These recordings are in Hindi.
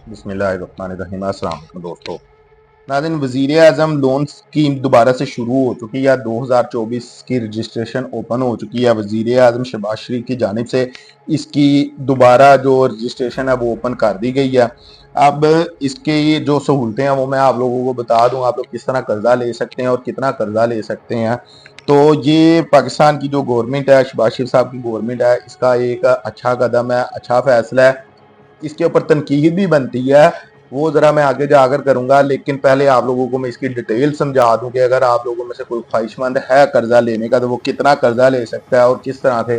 बिस्मिल्लाहिर्रहमानिर्रहीम। अस्सलाम वालेकुम दोस्तों। नाज़रीन, वज़ीर आज़म लोन स्कीम दोबारा से शुरू हो चुकी है। 2024 की रजिस्ट्रेशन ओपन हो चुकी है। वज़ीर आज़म शहबाज शरीफ की जानिब से इसकी दोबारा जो रजिस्ट्रेशन है वो ओपन कर दी गई है। अब इसके ये जो सहूलतें हैं वो मैं आप लोगों को बता दूं, आप लोग किस तरह कर्जा ले सकते हैं और कितना कर्जा ले सकते हैं। तो ये पाकिस्तान की जो गवर्नमेंट है, शहबाज शरीफ साहब की गवर्नमेंट है, इसका एक अच्छा कदम है, अच्छा फैसला है। इसके ऊपर तनकीद भी बनती है, वो ज़रा मैं आगे जाकर करूंगा, लेकिन पहले आप लोगों को मैं इसकी डिटेल समझा दूं कि अगर आप लोगों में से कोई ख्वाहिशमंद है कर्जा लेने का तो वो कितना कर्जा ले सकता है और किस तरह से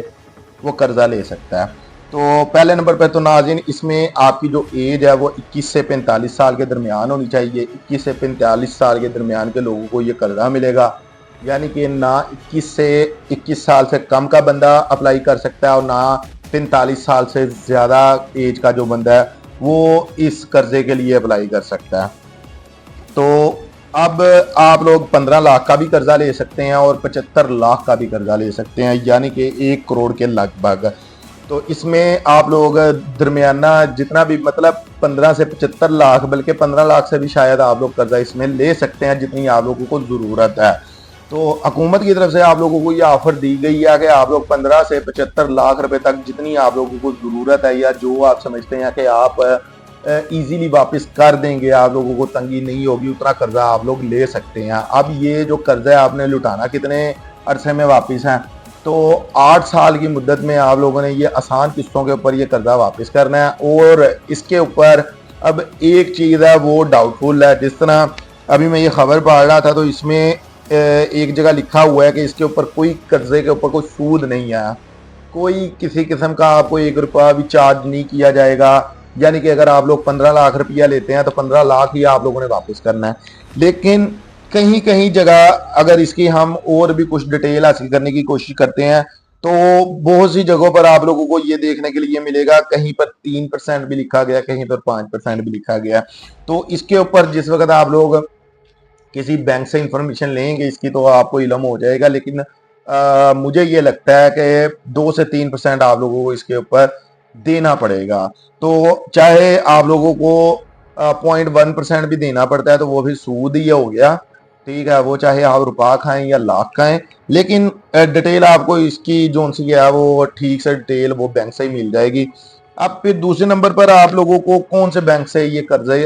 वो कर्जा ले सकता है। तो पहले नंबर पर तो नाज़रीन, इसमें आपकी जो एज है वो 21 से 45 साल के दरमियान होनी चाहिए। 21 से 45 साल के दरमियान के लोगों को ये कर्जा मिलेगा, यानी कि ना 21 साल से कम का बंदा अप्लाई कर सकता है और ना 45 साल से ज़्यादा एज का जो बंदा है वो इस कर्जे के लिए अप्लाई कर सकता है। तो अब आप लोग 15 लाख का भी कर्जा ले सकते हैं और 75 लाख का भी कर्जा ले सकते हैं, यानी कि 1 करोड़ के लगभग। तो इसमें आप लोग दरमियाना जितना भी, मतलब 15 से 75 लाख, बल्कि 15 लाख से भी शायद आप लोग कर्जा इसमें ले सकते हैं जितनी आप लोगों को ज़रूरत है। तो हुकूमत की तरफ से आप लोगों को ये ऑफर दी गई है कि आप लोग 15 से 75 लाख रुपए तक जितनी आप लोगों को ज़रूरत है या जो आप समझते हैं कि आप इजीली वापस कर देंगे, आप लोगों को तंगी नहीं होगी, उतना कर्जा आप लोग ले सकते हैं। अब ये जो कर्जा है आपने लुटाना कितने अरसे में वापस है, तो 8 साल की मुद्दत में आप लोगों ने ये आसान किस्तों के ऊपर ये कर्जा वापस करना है। और इसके ऊपर अब एक चीज़ है वो डाउटफुल है। जिस तरह अभी मैं ये खबर पढ़ रहा था तो इसमें एक जगह लिखा हुआ है कि इसके ऊपर कोई कर्जे के ऊपर कोई सूद नहीं है, कोई किसी किस्म का आपको 1 रुपया भी चार्ज नहीं किया जाएगा। यानी कि अगर आप लोग 15 लाख रुपया लेते हैं तो 15 लाख ही आप लोगों ने वापस करना है। लेकिन कहीं कहीं जगह अगर इसकी हम और भी कुछ डिटेल हासिल करने की कोशिश करते हैं तो बहुत सी जगहों पर आप लोगों को ये देखने के लिए मिलेगा, कहीं पर 3% भी लिखा गया, कहीं पर 5% भी लिखा गया। तो इसके ऊपर जिस वक्त आप लोग किसी बैंक से इंफॉर्मेशन लेंगे इसकी तो आपको इल्म हो जाएगा, लेकिन मुझे ये लगता है कि 2 से 3% आप लोगों को इसके ऊपर देना पड़ेगा। तो चाहे आप लोगों को 0.1% भी देना पड़ता है तो वो भी सूद ही हो गया, ठीक है। वो चाहे आप रुपया खाएं या लाख खाएं, लेकिन डिटेल आपको इसकी जो सी है वो ठीक से डिटेल वो बैंक से ही मिल जाएगी। अब फिर दूसरे नंबर पर आप लोगों को कौन से बैंक से ये कर्जे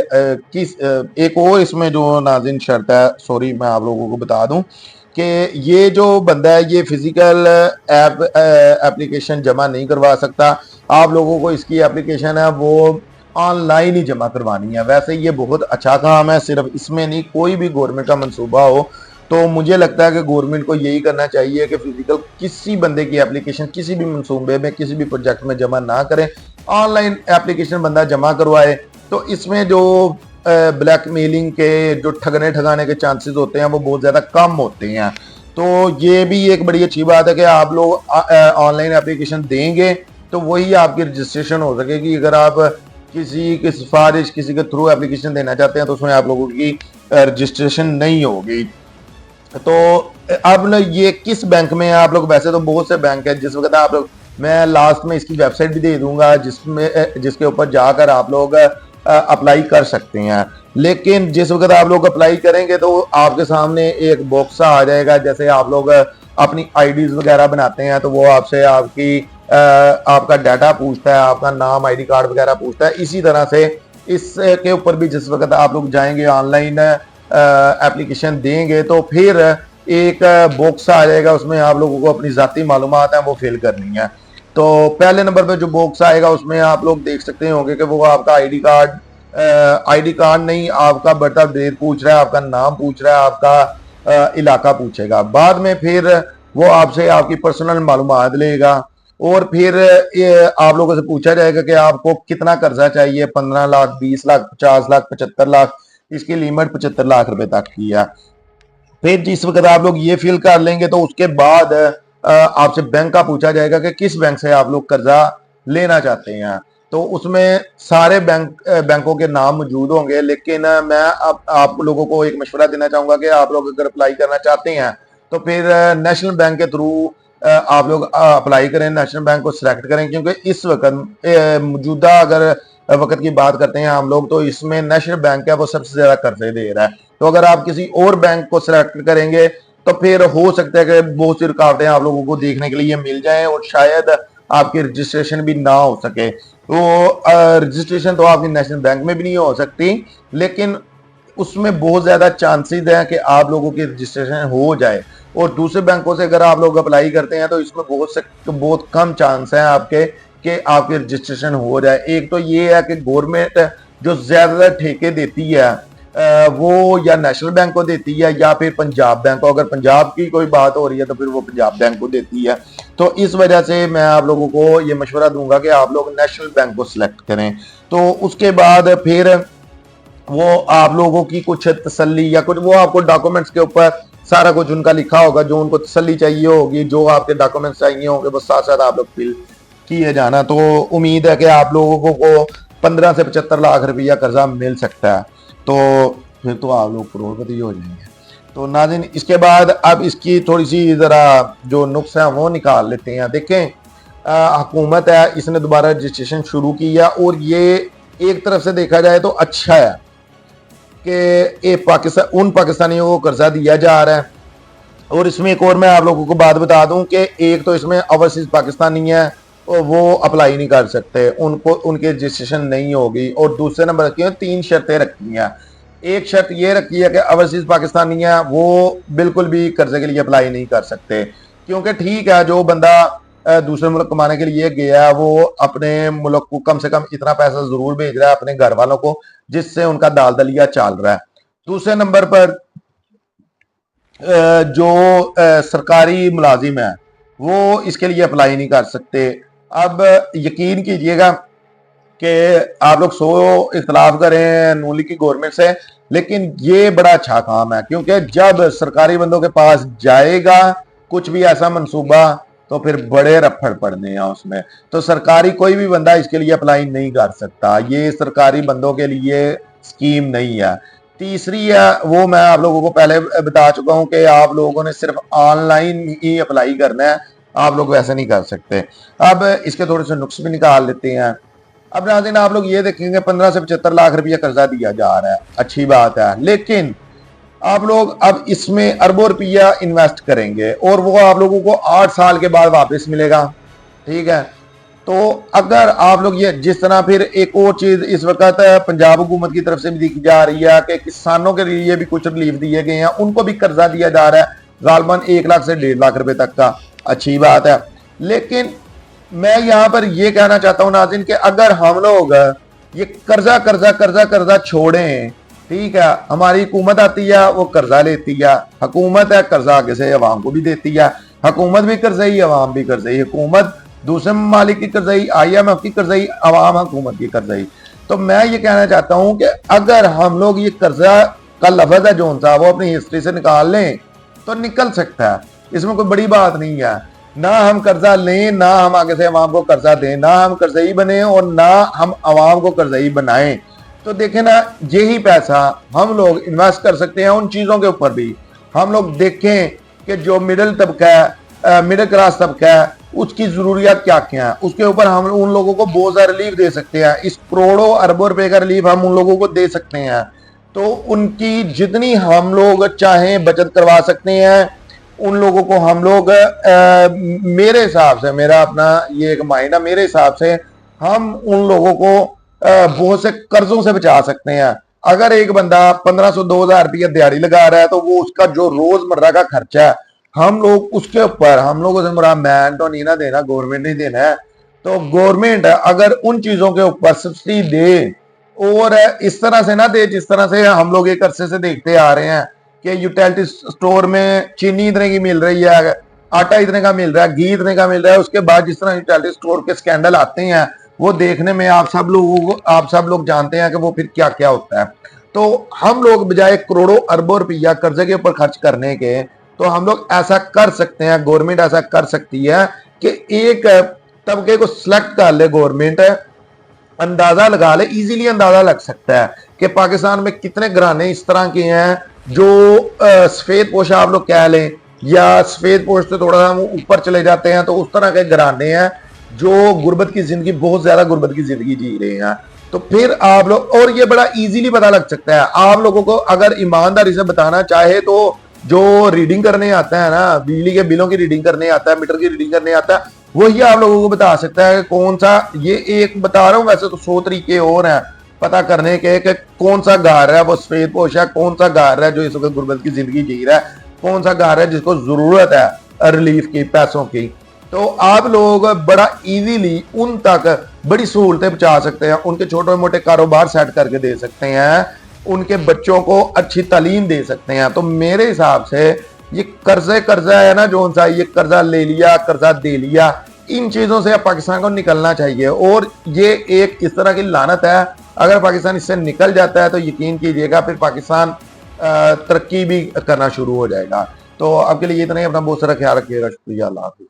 एक और इसमें जो नाज़रीन शर्त है, सॉरी मैं आप लोगों को बता दूं कि ये जो बंदा है ये फिजिकल एप्लीकेशन जमा नहीं करवा सकता। आप लोगों को इसकी एप्लीकेशन है वो ऑनलाइन ही जमा करवानी है। वैसे ये बहुत अच्छा काम है, सिर्फ इसमें नहीं, कोई भी गवर्नमेंट का मंसूबा हो तो मुझे लगता है कि गवर्नमेंट को यही करना चाहिए कि फिजिकल किसी बंदे की एप्लीकेशन किसी भी मंसूबे में किसी भी प्रोजेक्ट में जमा ना करें, ऑनलाइन एप्लीकेशन बंदा जमा करवाए। तो इसमें जो ब्लैकमेलिंग के जो ठगने ठगाने के चांसेस होते हैं वो बहुत ज़्यादा कम होते हैं। तो ये भी एक बड़ी अच्छी बात है कि आप लोग ऑनलाइन एप्लीकेशन देंगे तो वही आपकी रजिस्ट्रेशन हो सकेगी। अगर आप किसी की सिफारिश किसी के थ्रू एप्लीकेशन देना चाहते हैं तो उसमें आप लोगों की रजिस्ट्रेशन नहीं होगी। तो अब ना ये किस बैंक में है आप लोग, वैसे तो बहुत से बैंक है जिस वक्त आप लोग, मैं लास्ट में इसकी वेबसाइट भी दे दूंगा जिसमें जिसके ऊपर जाकर आप लोग अप्लाई कर सकते हैं। लेकिन जिस वक्त आप लोग अप्लाई करेंगे तो आपके सामने एक बॉक्स आ जाएगा, जैसे आप लोग अपनी आईडीज वगैरह बनाते हैं तो वो आपसे आपका डाटा पूछता है, आपका नाम आईडी कार्ड वगैरह पूछता है। इसी तरह से इसके ऊपर भी जिस वक्त आप लोग जाएंगे ऑनलाइन एप्लीकेशन देंगे तो फिर एक बॉक्स आ जाएगा, उसमें आप लोगों को अपनी ज़ाती मालूमात है वो फिल करनी है। तो पहले नंबर पे जो बॉक्स आएगा उसमें आप लोग देख सकते होंगे कि वो आपका आईडी कार्ड नहीं, आपका बर्थ ऑफ डेट पूछ रहा है, आपका नाम पूछ रहा है, आपका इलाका पूछेगा। बाद में फिर वो आपसे आपकी पर्सनल मालूमात लेगा और फिर आप लोगों से पूछा जाएगा कि आपको कितना कर्जा चाहिए, 15 लाख, 20 लाख, 50 लाख, 75 लाख। इसकी लिमिट 75 लाख रुपए तक की है। फिर जिस वक्त आप लोग ये फिल कर लेंगे तो उसके बाद आपसे बैंक का पूछा जाएगा कि किस बैंक से आप लोग कर्जा लेना चाहते हैं। तो उसमें सारे बैंकों के नाम मौजूद होंगे, लेकिन मैं अब आप लोगों को एक मशवरा देना चाहूंगा कि आप लोग अगर अप्लाई करना चाहते हैं तो फिर नेशनल बैंक के थ्रू आप लोग अप्लाई करें, नेशनल बैंक को सिलेक्ट करें, क्योंकि इस वक्त मौजूदा अगर वक्त की बात करते हैं हम लोग, तो इसमें नेशनल बैंक है वो सबसे ज्यादा कर्जे दे रहा है। तो अगर आप किसी और बैंक को सिलेक्ट करेंगे तो फिर हो सकता है कि बहुत सी रुकावटें आप लोगों को देखने के लिए मिल जाएं और शायद आपकी रजिस्ट्रेशन भी ना हो सके। तो रजिस्ट्रेशन तो आपकी नेशनल बैंक में भी नहीं हो सकती, लेकिन उसमें बहुत ज्यादा चांसेस हैं कि आप लोगों की रजिस्ट्रेशन हो जाए। और दूसरे बैंकों से अगर आप लोग अप्लाई करते हैं तो इसमें बहुत कम चांस है आपके कि आपकी रजिस्ट्रेशन हो जाए। एक तो ये है कि गवर्नमेंट जो ज्यादातर ठेके देती है वो या नेशनल बैंक को देती है या फिर पंजाब बैंक को। अगर पंजाब की कोई बात हो रही है तो फिर वो पंजाब बैंक को देती है। तो इस वजह से मैं आप लोगों को ये मशवरा दूंगा कि आप लोग नेशनल बैंक को सिलेक्ट करें। तो उसके बाद फिर वो आप लोगों की कुछ तसल्ली या कुछ वो आपको डॉक्यूमेंट्स के ऊपर सारा कुछ उनका लिखा होगा, जो उनको तसल्ली चाहिए होगी, जो आपके डॉक्यूमेंट्स चाहिए होंगे वो साथ साथ आप लोग फिल किए जाना। तो उम्मीद है कि आप लोगों को 15 से 75 लाख रुपया कर्जा मिल सकता है, तो फिर तो आप लोग करोड़पति हो जाएंगे। तो नाज़रीन, इसके बाद अब इसकी थोड़ी सी जरा जो नुक्स है वो निकाल लेते हैं। देखें, हुकूमत है इसने दोबारा रजिस्ट्रेशन शुरू किया और ये एक तरफ से देखा जाए तो अच्छा है कि उन पाकिस्तानियों को कर्जा दिया जा रहा है। और इसमें एक और मैं आप लोगों को बात बता दूं कि एक तो इसमें ओवरसीज पाकिस्तानी है और वो अप्लाई नहीं कर सकते, उनको उनकी रजिस्ट्रेशन नहीं होगी। और दूसरे नंबर रखी है 3 शर्तें रखी हैं। एक शर्त ये रखी है कि ओवरसीज पाकिस्तानी है वो बिल्कुल भी कर्जे के लिए अप्लाई नहीं कर सकते, क्योंकि ठीक है जो बंदा दूसरे मुल्क कमाने के लिए गया है वो अपने मुल्क को कम से कम इतना पैसा जरूर भेज रहा है अपने घर वालों को जिससे उनका दाल दलिया चल रहा है। दूसरे नंबर पर जो सरकारी मुलाजिम है वो इसके लिए अप्लाई नहीं कर सकते। अब यकीन कीजिएगा कि आप लोग 100 इख्तलाफ करें नून लीग की गवर्नमेंट से, लेकिन ये बड़ा अच्छा काम है, क्योंकि जब सरकारी बंदों के पास जाएगा कुछ भी ऐसा मंसूबा तो फिर बड़े रफड़ पड़ने हैं उसमें। तो सरकारी कोई भी बंदा इसके लिए अप्लाई नहीं कर सकता, ये सरकारी बंदों के लिए स्कीम नहीं है। तीसरी है वो मैं आप लोगों को पहले बता चुका हूं कि आप लोगों ने सिर्फ ऑनलाइन ही अप्लाई करना है, आप लोग वैसे नहीं कर सकते। अब इसके थोड़े से नुक्स भी निकाल लेते हैं। अब नाज़रीन, आप लोग ये देखेंगे 15 से 75 लाख रुपया कर्जा दिया जा रहा है, अच्छी बात है, लेकिन आप लोग अब इसमें अरबों रुपया इन्वेस्ट करेंगे और वो आप लोगों को 8 साल के बाद वापस मिलेगा, ठीक है। तो अगर आप लोग ये जिस तरह फिर एक और चीज इस वक्त पंजाब हुकूमत की तरफ से भी देखी जा रही है कि किसानों के लिए भी कुछ रिलीफ दिए गए हैं, उनको भी कर्जा दिया जा रहा है गालबन 1 लाख से 1.5 लाख रुपए तक का, अच्छी बात है। लेकिन मैं यहाँ पर यह कहना चाहता हूँ नाज़रीन कि अगर हम लोग ये कर्जा कर्जा कर्जा कर्जा छोड़ें, ठीक है, हमारी हुकूमत आती है वो कर्जा लेती है, हुकूमत है कर्जा आगे से अवाम को भी देती है, हुकूमत भी कर्जई अवाम भी कर्जई, हुकूमत दूसरे ममालिक की कर्जई, IMF की कर्जई, अवाम हुकूमत की कर्जई। तो मैं ये कहना चाहता हूं कि अगर हम लोग ये कर्जा का लफ्ज है जो सा वो अपनी हिस्ट्री से निकाल लें तो निकल सकता है, इसमें कोई बड़ी बात नहीं है। ना हम कर्जा लें, ना हम आगे से अवाम को कर्जा दें, ना हम कर्जई बने और ना हम अवाम को कर्जई बनाएं। तो देखें ना, यही पैसा हम लोग इन्वेस्ट कर सकते हैं उन चीजों के ऊपर भी। हम लोग देखें कि जो मिडिल तबका है, मिडिल क्लास तबका है, उसकी जरूरियात क्या क्या है, उसके ऊपर हम उन लोगों को बहुत सारा रिलीफ दे सकते हैं। इस करोड़ों अरबों रुपए का रिलीफ हम उन लोगों को दे सकते हैं। तो उनकी जितनी हम लोग चाहें बचत करवा सकते हैं उन लोगों को हम लोग मेरे हिसाब से, मेरा अपना ये एक माइंड है, मेरे हिसाब से हम उन लोगों को बहुत से कर्जों से बचा सकते हैं। अगर एक बंदा 1500-2000 रुपया दिहाड़ी लगा रहा है तो वो उसका जो रोजमर्रा का खर्चा है हम लोग उसके ऊपर, हम लोगों से मुराद मैन तो नहीं ना देना, गवर्नमेंट नहीं देना है। तो गवर्नमेंट अगर उन चीजों के ऊपर सब्सिडी दे और इस तरह से ना दे जिस तरह से हम लोग एक अरसे से देखते आ रहे हैं कि यूटिलिटी स्टोर में चीनी इतने की मिल रही है, आटा इतने का मिल रहा है, घी इतने का मिल रहा है, उसके बाद जिस तरह यूटिलिटी स्टोर के स्कैंडल आते हैं वो देखने में आप सब लोग जानते हैं कि वो फिर क्या क्या होता है। तो हम लोग बजाय करोड़ों अरबों रुपया कर्जे के ऊपर खर्च करने के, तो हम लोग ऐसा कर सकते हैं, गवर्नमेंट ऐसा कर सकती है कि एक तबके को सिलेक्ट कर ले गवर्नमेंट, अंदाजा लगा ले, इजीली अंदाजा लग सकता है कि पाकिस्तान में कितने घराने इस तरह के हैं जो सफेद पोश आप लोग कह लें या सफेद पोश से थोड़ा सा ऊपर चले जाते हैं, तो उस तरह के घराने हैं जो गुर्बत की जिंदगी, बहुत ज्यादा गुर्बत की जिंदगी जी रहे हैं। तो फिर आप लोग, और ये बड़ा इजीली पता लग सकता है आप लोगों को, अगर ईमानदारी से बताना चाहे तो जो रीडिंग करने आता है ना, बिजली के बिलों की रीडिंग करने आता है, मीटर की रीडिंग करने आता है, वही आप लोगों को बता सकता है कौन सा, ये एक बता रहा हूँ, वैसे तो 100 तरीके और हैं पता करने के कि कौन सा घर है वो सफेद पोश है, कौन सा घर है जो इस वक्त गुर्बत की जिंदगी जी रहा है, कौन सा घर है जिसको जरूरत है रिलीफ की, पैसों की। तो आप लोग बड़ा इजीली उन तक बड़ी सहूलतें पहुंचा सकते हैं, उनके छोटे मोटे कारोबार सेट करके दे सकते हैं, उनके बच्चों को अच्छी तालीम दे सकते हैं। तो मेरे हिसाब से ये कर्जा है ना, जो सा ये कर्जा ले लिया, कर्जा दे लिया, इन चीजों से पाकिस्तान को निकलना चाहिए। और ये एक इस तरह की लानत है, अगर पाकिस्तान इससे निकल जाता है तो यकीन कीजिएगा फिर पाकिस्तान तरक्की भी करना शुरू हो जाएगा। तो आपके लिए इतना ही, अपना बहुत सारा ख्याल रखिएगा, शुक्रिया, अल्लाह हाफिज।